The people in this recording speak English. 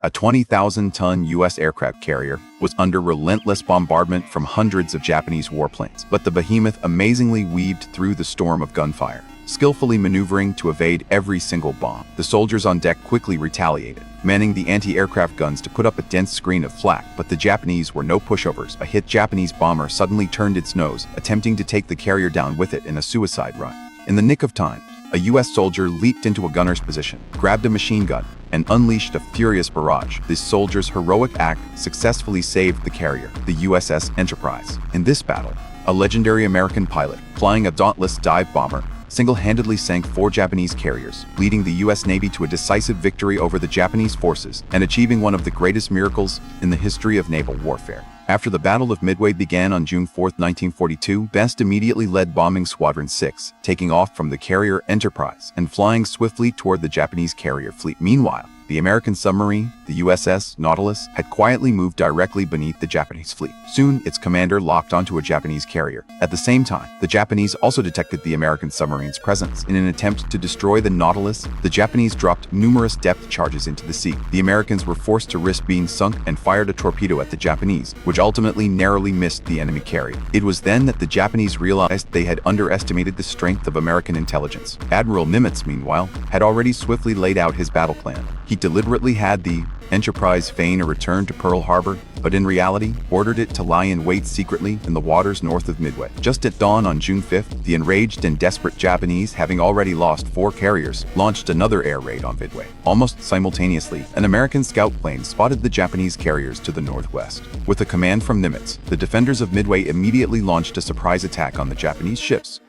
a 20,000-ton U.S. aircraft carrier, was under relentless bombardment from hundreds of Japanese warplanes. But the behemoth amazingly weaved through the storm of gunfire, skillfully maneuvering to evade every single bomb. The soldiers on deck quickly retaliated, manning the anti-aircraft guns to put up a dense screen of flak, but the Japanese were no pushovers. A hit Japanese bomber suddenly turned its nose, attempting to take the carrier down with it in a suicide run. In the nick of time, a U.S. soldier leaped into a gunner's position, grabbed a machine gun, and unleashed a furious barrage. This soldier's heroic act successfully saved the carrier, the USS Enterprise. In this battle, a legendary American pilot, flying a dauntless dive bomber, single-handedly sank 4 Japanese carriers, leading the U.S. Navy to a decisive victory over the Japanese forces and achieving one of the greatest miracles in the history of naval warfare. After the Battle of Midway began on June 4, 1942, Best immediately led Bombing Squadron 6, taking off from the carrier Enterprise and flying swiftly toward the Japanese carrier fleet. Meanwhile, the American submarine, the USS Nautilus, had quietly moved directly beneath the Japanese fleet. Soon, its commander locked onto a Japanese carrier. At the same time, the Japanese also detected the American submarine's presence. In an attempt to destroy the Nautilus, the Japanese dropped numerous depth charges into the sea. The Americans were forced to risk being sunk and fired a torpedo at the Japanese, which ultimately narrowly missed the enemy carrier. It was then that the Japanese realized they had underestimated the strength of American intelligence. Admiral Nimitz, meanwhile, had already swiftly laid out his battle plan. He deliberately had the Enterprise feign a return to Pearl Harbor, but in reality, ordered it to lie in wait secretly in the waters north of Midway. Just at dawn on June 5th, the enraged and desperate Japanese, having already lost 4 carriers, launched another air raid on Midway. Almost simultaneously, an American scout plane spotted the Japanese carriers to the northwest. With a command from Nimitz, the defenders of Midway immediately launched a surprise attack on the Japanese ships.